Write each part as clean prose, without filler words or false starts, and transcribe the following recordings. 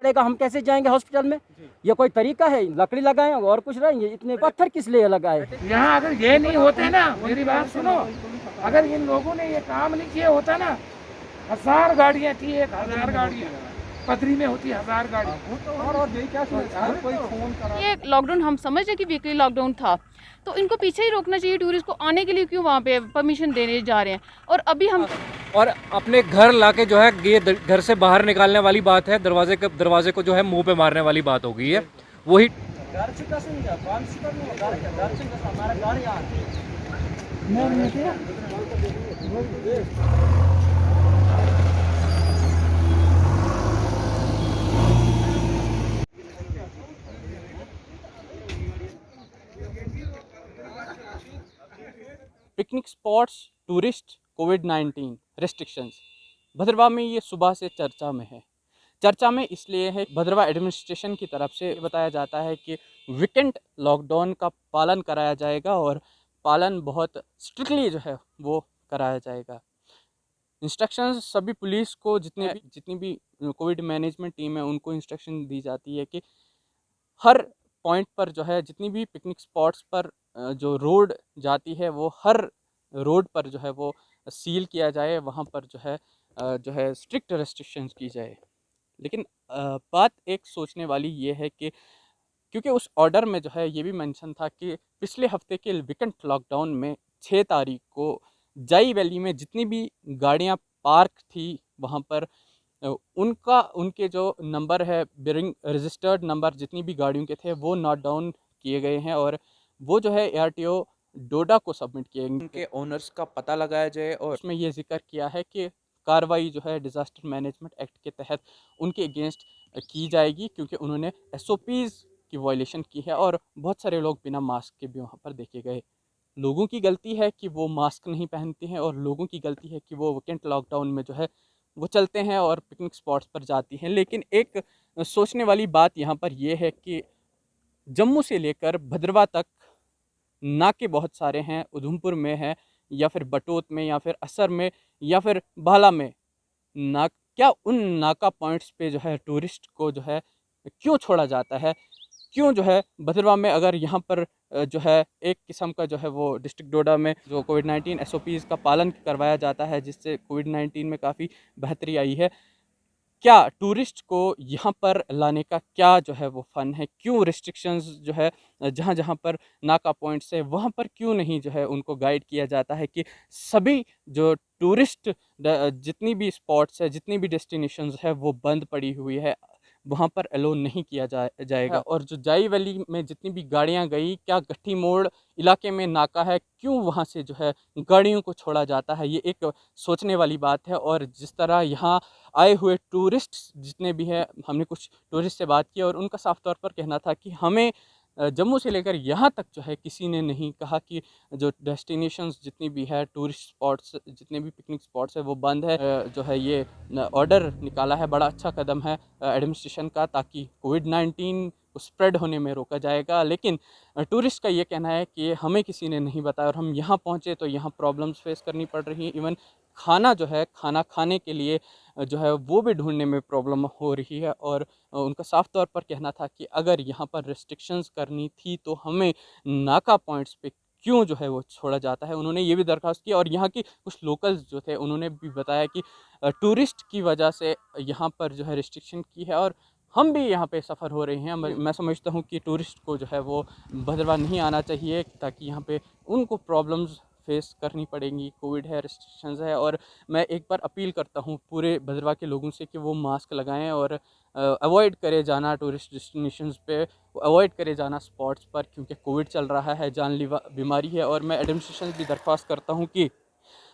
पड़ेगा, हम कैसे जाएंगे हॉस्पिटल में? ये कोई तरीका है? लकड़ी लगाए और कुछ रहेंगे, इतने पत्थर किस लिए लगाए? यहाँ अगर ये नहीं होते ना, मेरी बात सुनो, अगर इन लोगों ने ये काम नहीं किया होता ना, 1000 गाड़ियाँ थी, 1000 गाड़ियाँ पथरी में होती, 1000 गाड़ी। ये लॉकडाउन हम समझ रहे कि वीकली लॉकडाउन था, तो इनको पीछे ही रोकना चाहिए। टूरिस्ट को आने के लिए क्यों वहाँ पे परमिशन देने जा रहे हैं? और अभी हम और अपने घर लाके जो है ये घर से बाहर निकालने वाली बात है, दरवाजे को जो है मुंह पे मारने वाली बात हो गई है। वही पिकनिक स्पॉट्स, टूरिस्ट, कोविड-19 रेस्ट्रिक्शंस भद्रवाह में ये सुबह से चर्चा में है। चर्चा में इसलिए है, भद्रवाह एडमिनिस्ट्रेशन की तरफ से बताया जाता है कि वीकेंड लॉकडाउन का पालन कराया जाएगा और पालन बहुत स्ट्रिक्टली जो है वो कराया जाएगा। इंस्ट्रक्शंस सभी पुलिस को, जितनी भी कोविड मैनेजमेंट टीम है उनको इंस्ट्रक्शन दी जाती है कि हर पॉइंट पर जो है, जितनी भी पिकनिक स्पॉट्स पर जो रोड जाती है वो हर रोड पर जो है वो सील किया जाए, वहाँ पर जो है स्ट्रिक्ट रेस्ट्रिक्शंस की जाए। लेकिन बात एक सोचने वाली ये है कि क्योंकि उस ऑर्डर में जो है ये भी मेंशन था कि पिछले हफ्ते के वीकेंड लॉकडाउन में 6 तारीख को जाई वैली में जितनी भी गाड़ियाँ पार्क थी वहाँ पर उनके जो नंबर है, बियरिंग रजिस्टर्ड नंबर जितनी भी गाड़ियों के थे वो नोट डाउन किए गए हैं और वो जो है ARTO डोडा को सबमिट किए। उनके ओनर्स का पता लगाया जाए और उसमें ये जिक्र किया है कि कार्रवाई जो है डिज़ास्टर मैनेजमेंट एक्ट के तहत उनके अगेंस्ट की जाएगी, क्योंकि उन्होंने SOPs की वायलेशन की है और बहुत सारे लोग बिना मास्क के भी वहाँ पर देखे गए। लोगों की गलती है कि वो मास्क नहीं पहनते हैं और लोगों की गलती है कि वो वीकेंड लॉकडाउन में जो है वो चलते हैं और पिकनिक स्पॉट्स पर जाती हैं। लेकिन एक सोचने वाली बात यहाँ पर यह है कि जम्मू से लेकर भद्रवाह तक नाके बहुत सारे हैं, उधमपुर में है या फिर बटोत में या फिर असर में या फिर बाला में ना, क्या उन नाका पॉइंट्स पे जो है टूरिस्ट को जो है क्यों छोड़ा जाता है? क्यों जो है भद्रवाह में अगर यहाँ पर जो है एक किस्म का जो है वो डिस्ट्रिक्ट डोडा में जो कोविड-19 SOPs का पालन करवाया जाता है, जिससे कोविड-19 में काफ़ी बेहतरी आई है, क्या टूरिस्ट को यहाँ पर लाने का क्या जो है वो फ़न है? क्यों रिस्ट्रिक्शंस जो है जहाँ जहाँ पर नाका पॉइंट्स है वहाँ पर क्यों नहीं जो है उनको गाइड किया जाता है कि सभी जो टूरिस्ट जितनी भी स्पॉट्स है, जितनी भी डेस्टिनेशंस है वो बंद पड़ी हुई है, वहाँ पर अलो नहीं किया जाएगा। और जो जाई वैली में जितनी भी गाड़ियाँ गई, क्या गट्ठी मोड़ इलाके में नाका है, क्यों वहाँ से जो है गाड़ियों को छोड़ा जाता है? ये एक सोचने वाली बात है। और जिस तरह यहाँ आए हुए टूरिस्ट जितने भी हैं, हमने कुछ टूरिस्ट से बात की और उनका साफ तौर पर कहना था कि हमें जम्मू से लेकर यहाँ तक जो है किसी ने नहीं कहा कि जो डेस्टिनेशंस जितनी भी है, टूरिस्ट स्पॉट्स जितने भी पिकनिक स्पॉट्स है वो बंद है। जो है ये ऑर्डर निकाला है, बड़ा अच्छा कदम है एडमिनिस्ट्रेशन का, ताकि कोविड-19 को स्प्रेड होने में रोका जाएगा। लेकिन टूरिस्ट का ये कहना है कि हमें किसी ने नहीं बताया और हम यहाँ पहुँचे तो यहाँ प्रॉब्लम्स फेस करनी पड़ रही हैं। इवन खाना जो है, खाना खाने के लिए जो है वो भी ढूंढने में प्रॉब्लम हो रही है। और उनका साफ तौर पर कहना था कि अगर यहाँ पर रिस्ट्रिक्शंस करनी थी तो हमें नाका पॉइंट्स पे क्यों जो है वो छोड़ा जाता है। उन्होंने ये भी दरख्वास्त की और यहाँ की कुछ लोकल्स जो थे उन्होंने भी बताया कि टूरिस्ट की वजह से यहाँ पर जो है रिस्ट्रिक्शन की है और हम भी यहाँ पे सफ़र हो रहे हैं। मैं समझता हूँ कि टूरिस्ट को जो है वो भद्रवाह नहीं आना चाहिए, ताकि यहाँ पे उनको प्रॉब्लम्स फेस करनी पड़ेंगी। कोविड है, रिस्ट्रिक्शंस है। और मैं एक बार अपील करता हूँ पूरे भद्रवाह के लोगों से कि वो मास्क लगाएं और अवॉइड करें जाना टूरिस्ट डेस्टिनेशंस पे, अवॉइड करें जाना स्पॉट्स पर, क्योंकि कोविड चल रहा है, जानलेवा बीमारी है। और मैं एडमिनिस्ट्रेशन की दरख्वास्त करता हूँ कि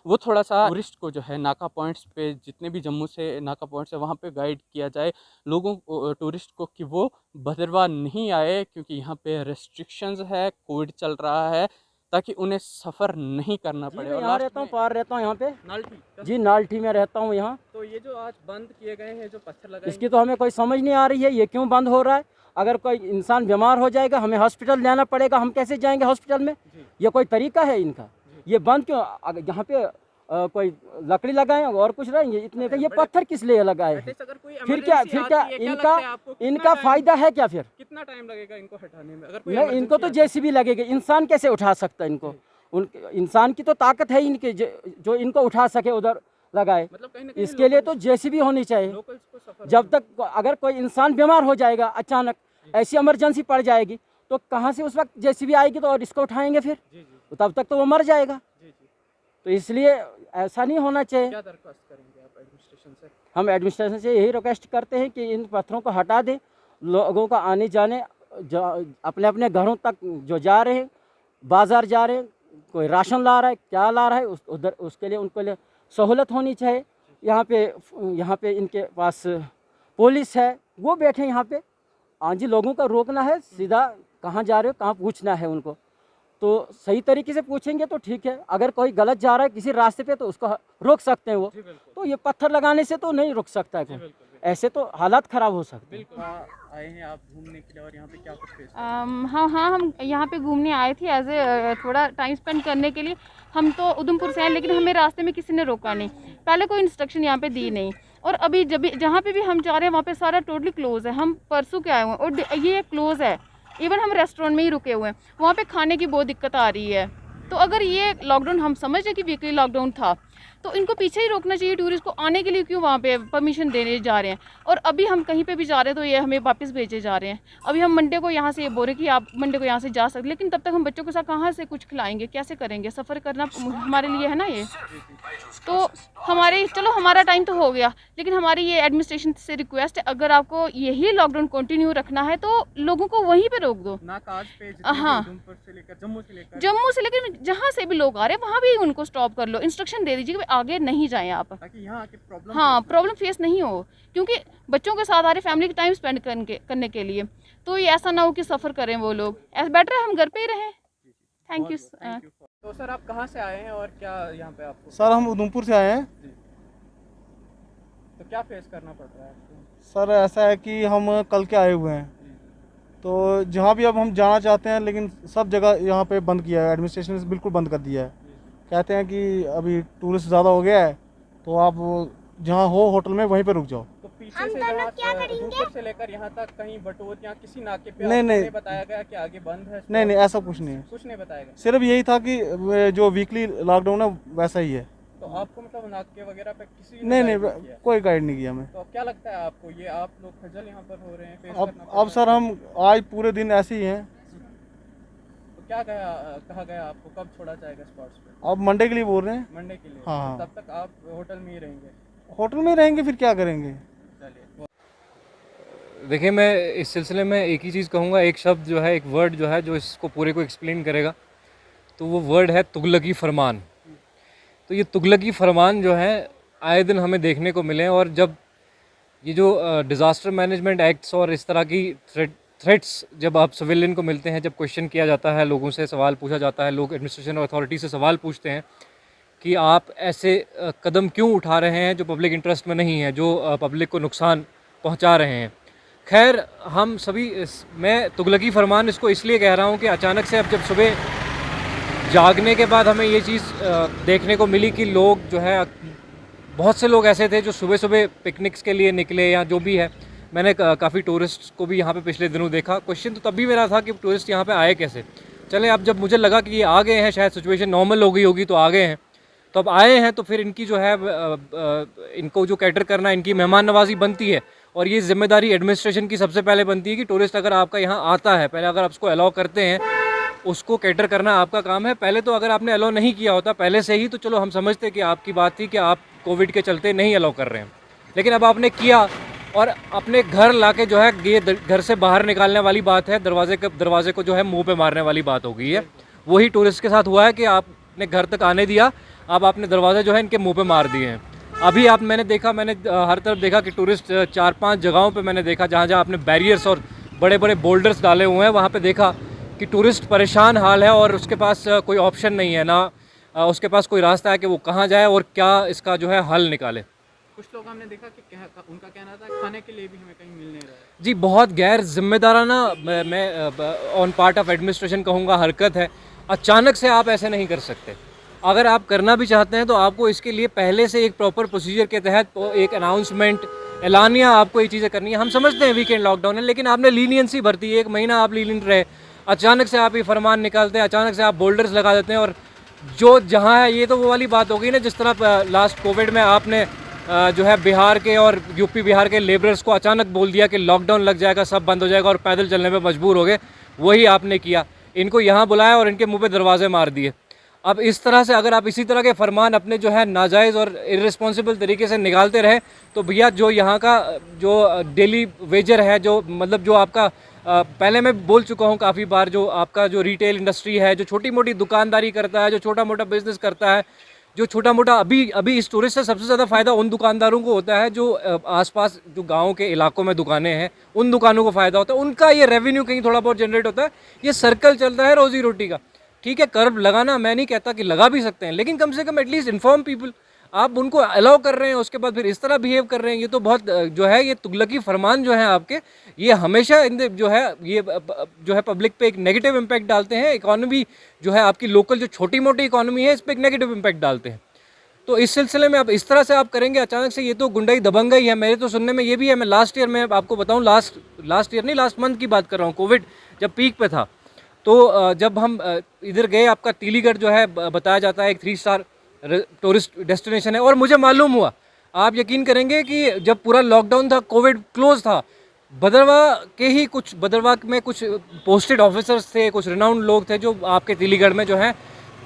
वो थोड़ा सा टूरिस्ट को जो है नाका पॉइंट्स पे, जितने भी जम्मू से नाका पॉइंट्स है वहाँ पे गाइड किया जाए लोगों को, टूरिस्ट को, कि वो भद्रवाह नहीं आए, क्योंकि यहाँ पे रेस्ट्रिक्शंस है, कोविड चल रहा है, ताकि उन्हें सफ़र नहीं करना पड़े। मैं यहाँ रहता हूँ, पार रहता हूँ यहाँ पे नाल्टी जी, नाल्टी में रहता हूँ यहाँ। तो ये जो आज बंद किए गए हैं, जो पत्थर लगाए, इसकी तो हमें कोई समझ नहीं आ रही है, ये क्यों बंद हो रहा है? अगर कोई इंसान बीमार हो जाएगा, हमें हॉस्पिटल जाना पड़ेगा, हम कैसे जाएंगे हॉस्पिटल में? ये कोई तरीका है इनका? ये बंद क्यों? यहाँ पे कोई लकड़ी लगाए और कुछ रहेंगे इतने का, ये पत्थर किस लिए लगाए हैं? फिर क्या इनका फायदा है क्या? फिर कितना टाइम लगेगा इनको हटाने में? अगर नहीं, इनको तो जेसीबी लगेगा, इंसान कैसे उठा सकता है इनको? इंसान की तो ताकत है इनके, जो इनको उठा सके उधर लगाए। मतलब कहीं ना कहीं इसके लिए तो जेसीबी होनी चाहिए। लोकल्स को सफर जब तक अगर कोई इंसान बीमार हो जाएगा, अचानक ऐसी इमरजेंसी पड़ जाएगी, तो कहाँ से उस वक्त जेसीबी आएगी तो और इसको उठाएंगे फिर? तो तब तक तो वो मर जाएगा। तो इसलिए ऐसा नहीं होना चाहिए। क्या दरख्वास्त करेंगे आप एडमिनिस्ट्रेशन से? हम एडमिनिस्ट्रेशन से यही रिक्वेस्ट करते हैं कि इन पत्थरों को हटा दें। लोगों का आने जाने अपने अपने घरों तक जो जा रहे हैं, बाज़ार जा रहे हैं, कोई राशन ला रहा है, क्या ला रहा है, उधर उसके लिए उनको लिए सहूलत होनी चाहिए। यहाँ पे इनके पास पुलिस है, वो बैठे यहाँ पे। हाँ जी, लोगों का रोकना है, सीधा कहाँ जा रहे हो, कहाँ पूछना है उनको, तो सही तरीके से पूछेंगे तो ठीक है। अगर कोई गलत जा रहा है किसी रास्ते पे तो उसको रोक सकते हैं वो। तो ये पत्थर लगाने से तो नहीं रुक सकता है कोई, ऐसे तो हालात ख़राब हो सकते हैं। आए हैं आप घूमने के लिए और यहाँ पे क्या कुछ फेस? हाँ, हम यहाँ पे घूमने आए थे एज ए थोड़ा टाइम स्पेंड करने के लिए। हम तो उधमपुर से आए, लेकिन हमें रास्ते में किसी ने रोका नहीं, पहले कोई इंस्ट्रक्शन यहाँ पे दी नहीं। और अभी जहाँ पे भी हम जा रहे हैं वहाँ पे सारा टोटली क्लोज़ है। हम परसों के आए हुए हैं और ये क्लोज़ है। इवन हम रेस्टोरेंट में ही रुके हुए हैं, वहाँ पे खाने की बहुत दिक्कत आ रही है। तो अगर ये लॉकडाउन, हम समझ रहे कि वीकली लॉकडाउन था, तो इनको पीछे ही रोकना चाहिए। टूरिस्ट को आने के लिए क्यों वहाँ पे परमिशन देने जा रहे हैं? और अभी हम कहीं पे भी जा रहे हैं तो ये हमें वापस भेजे जा रहे हैं। अभी हम मंडे को यहाँ से ये बोल रहे कि आप मंडे को यहाँ से जा सकते, लेकिन तब तक हम बच्चों के साथ कहाँ से कुछ खिलाएंगे, कैसे करेंगे? सफ़र करना हमारे लिए है ना ये। तो हमारा टाइम तो हो गया, लेकिन हमारी ये एडमिनिस्ट्रेशन से रिक्वेस्ट है, अगर आपको यही लॉकडाउन कंटिन्यू रखना है तो लोगों को वहीं पे रोक दो। हाँ, जम्मू से लेकर जहाँ से भी लोग आ रहे हैं वहाँ भी उनको स्टॉप कर लो, इंस्ट्रक्शन दे दीजिए कि आगे नहीं जाएं आप, ताकि यहाँ आके प्रॉब्लम प्रॉब्लम फेस नहीं हो। क्योंकि बच्चों के साथ आ रहे, फैमिली का टाइम स्पेंड करने के लिए, तो ये ऐसा ना हो कि सफ़र करें वो लोग। ऐसा बेटर है हम घर पे ही रहें। Thank you. तो सर आप कहाँ से आए हैं और क्या यहाँ पे आपको? सर हम उधमपुर से आए हैं। तो क्या फेस करना पड़ रहा है आपको? सर ऐसा है कि हम कल के आए हुए हैं, तो जहाँ भी अब हम जाना चाहते हैं, लेकिन सब जगह यहाँ पे बंद किया है, एडमिनिस्ट्रेशन ने बिल्कुल बंद कर दिया है। कहते हैं कि अभी टूरिस्ट ज़्यादा हो गया है, तो आप जहाँ हो होटल में वहीं पे रुक जाओ। तो पीछे से उधमपुर से लेकर यहाँ तक कहीं बटोत या किसी नाके पे नहीं बताया गया कि आगे बंद है? नहीं, ऐसा कुछ नहीं है। कुछ नहीं बताया गया, सिर्फ यही था कि जो वीकली लॉकडाउन है वैसा ही है। तो आपको मतलब नाके वगैरह पे किसी नहीं, कोई गाइड नहीं किया हमें। तो क्या लगता है आपको, ये आप लोग खजल यहाँ पर हो रहे हैं, फेस अब सर हम आज पूरे दिन ऐसे ही हैं। तो क्या कहा गया आपको, कब छोड़ा जाएगा स्पॉट्स पे? अब मंडे के लिए बोल रहे हैं। मंडे के लिए? हाँ। तब तक आप होटल में ही रहेंगे? होटल में रहेंगे, फिर क्या करेंगे? देखिए, मैं इस सिलसिले में एक ही चीज़ कहूँगा, एक शब्द जो है, एक वर्ड जो है जो इसको पूरे को एक्सप्लेन करेगा, तो वो वर्ड है तुगलकी फरमान। तो ये तुगलकी फरमान जो है आए दिन हमें देखने को मिले हैं। और जब ये जो डिज़ास्टर मैनेजमेंट एक्ट्स और इस तरह की थ्रेट्स जब आप सिविलियन को मिलते हैं, जब क्वेश्चन किया जाता है, लोगों से सवाल पूछा जाता है, लोग एडमिनिस्ट्रेशन और अथॉरिटी से सवाल पूछते हैं कि आप ऐसे कदम क्यों उठा रहे हैं जो पब्लिक इंटरेस्ट में नहीं है, जो पब्लिक को नुकसान पहुंचा रहे हैं। खैर, हम सभी मैं तुगलकी फरमान इसको इसलिए कह रहा हूं कि अचानक से अब जब सुबह जागने के बाद हमें ये चीज़ देखने को मिली कि लोग जो है, बहुत से लोग ऐसे थे जो सुबह सुबह पिकनिक्स के लिए निकले या जो भी है। मैंने काफ़ी टूरिस्ट को भी यहाँ पे पिछले दिनों देखा। क्वेश्चन तो तब भी मेरा था कि टूरिस्ट यहाँ पे आए कैसे। चले, अब जब मुझे लगा कि ये आ गए हैं, शायद सिचुएशन नॉर्मल हो गई होगी तो आ गए हैं, तो अब आए हैं तो फिर इनकी जो है इनको जो कैटर करना, इनकी मेहमान नवाजी बनती है। और ये जिम्मेदारी एडमिनिस्ट्रेशन की सबसे पहले बनती है कि टूरिस्ट अगर आपका यहाँ आता है, पहले अगर आप उसको अलाउ करते हैं, उसको कैटर करना आपका काम है। पहले तो अगर आपने अलाउ नहीं किया होता पहले से ही, तो चलो हम समझते कि आपकी बात थी कि आप कोविड के चलते नहीं अलाउ कर रहे हैं, लेकिन अब आपने किया और अपने घर लाके जो है, ये घर से बाहर निकालने वाली बात है, दरवाजे को जो है मुंह पे मारने वाली बात हो गई है। वही टूरिस्ट के साथ हुआ है कि आपने घर तक आने दिया, अब आपने दरवाजे जो है इनके मुंह पे मार दिए हैं। अभी मैंने हर तरफ देखा कि टूरिस्ट 4-5 जगहों पे मैंने देखा जहाँ आपने बैरियर्स और बड़े बड़े बोल्डर्स डाले हुए हैं, वहाँ पे देखा कि टूरिस्ट परेशान हाल है और उसके पास कोई ऑप्शन नहीं है, ना उसके पास कोई रास्ता है कि वो कहाँ जाए और क्या इसका जो है हल निकाले। कुछ लोग हमने देखा कि उनका कहना था खाने के लिए भी हमें कहीं मिल नहीं रहा है। जी, बहुत गैर जिम्मेदाराना मैं ऑन पार्ट ऑफ एडमिनिस्ट्रेशन कहूँगा हरकत है। अचानक से आप ऐसे नहीं कर सकते। अगर आप करना भी चाहते हैं तो आपको इसके लिए पहले से एक प्रॉपर प्रोसीजर के तहत एक अनाउंसमेंट, एलानिया आपको ये चीज़ें करनी है। हम समझते हैं वीकेंड लॉकडाउन है, लेकिन आपने लीनियंसी भरती है, 1 महीना आप लीनियंट रहे, अचानक से आप ये फरमान निकालते हैं, अचानक से आप बोल्डर्स लगा देते हैं, और जो जहाँ है ये तो वो वाली बात हो गई ना, जिस तरह लास्ट कोविड में आपने जो है बिहार के और यूपी बिहार के लेबरर्स को अचानक बोल दिया कि लॉकडाउन लग जाएगा, सब बंद हो जाएगा, और पैदल चलने पे मजबूर हो गए। वही आपने किया, इनको यहाँ बुलाया और इनके मुंह पे दरवाजे मार दिए। अब इस तरह से अगर आप इसी तरह के फरमान अपने जो है नाजायज़ और इर्रेस्पॉन्सिबल तरीके से निकालते रहे, तो भैया जो यहाँ का जो डेली वेजर है, जो मतलब जो आपका पहले मैं बोल चुका हूँ काफ़ी बार, जो आपका जो रिटेल इंडस्ट्री है, जो छोटी मोटी दुकानदारी करता है, जो छोटा मोटा बिजनेस करता है, जो छोटा मोटा अभी इस टूरिस्ट से सबसे ज़्यादा फ़ायदा उन दुकानदारों को होता है जो आसपास जो गांव के इलाकों में दुकानें हैं, उन दुकानों को फ़ायदा होता है, उनका ये रेवेन्यू कहीं थोड़ा बहुत जनरेट होता है। ये सर्कल चलता है रोज़ी रोटी का। ठीक है, कर्ब लगाना मैं नहीं कहता कि लगा भी सकते हैं, लेकिन कम से कम एटलीस्ट इन्फॉर्म पीपल। आप उनको अलाउ कर रहे हैं, उसके बाद फिर इस तरह बिहेव कर रहे हैं, ये तो बहुत जो है ये तुगलकी फरमान जो है आपके, ये हमेशा जो है ये जो है पब्लिक पे एक नेगेटिव इम्पैक्ट डालते हैं। इकोनॉमी जो है आपकी लोकल जो छोटी मोटी इकोनॉमी है, इस पर एक नेगेटिव इम्पैक्ट डालते हैं। तो इस सिलसिले में आप इस तरह से आप करेंगे अचानक से, ये तो गुंडाई दबंगाई है। मेरे तो सुनने में ये भी है, मैं लास्ट ईयर में आपको बताऊं, लास्ट ईयर नहीं, लास्ट मंथ की बात कर रहा हूँ, कोविड जब पीक पे था, तो जब हम इधर गए, आपका तीलीगढ़ जो है बताया जाता है एक 3 स्टार टूरिस्ट डेस्टिनेशन है, और मुझे मालूम हुआ, आप यकीन करेंगे कि जब पूरा लॉकडाउन था, कोविड क्लोज था, भदरवा में कुछ पोस्टेड ऑफिसर्स थे, कुछ रिनाउंड लोग थे जो आपके तीलीगढ़ में जो है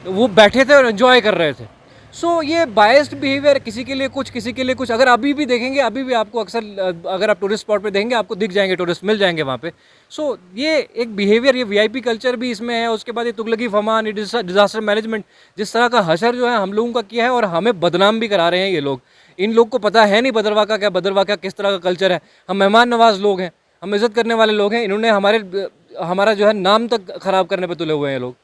वो बैठे थे और एंजॉय कर रहे थे। सो ये बायस्ड बिहेवियर, किसी के लिए कुछ, किसी के लिए कुछ। अगर अभी भी देखेंगे, अभी भी आपको अक्सर अगर आप टूरिस्ट स्पॉट पे देखेंगे, आपको दिख जाएंगे टूरिस्ट, मिल जाएंगे वहाँ पे। सो ये एक बिहेवियर, ये वीआईपी कल्चर भी इसमें है। उसके बाद ये तुगलकी फरमान, ये डिजास्टर मैनेजमेंट, जिस तरह का हशर जो है हम लोगों का किया है, और हमें बदनाम भी करा रहे हैं ये लोग। इन लोग को पता है नहीं भदरवा का किस तरह का कल्चर है। हम मेहमान नवाज लोग हैं, हम इज़्ज़त करने वाले लोग हैं, इन्होंने हमारा जो है नाम तक ख़राब करने पर तुले हुए हैं ये लोग।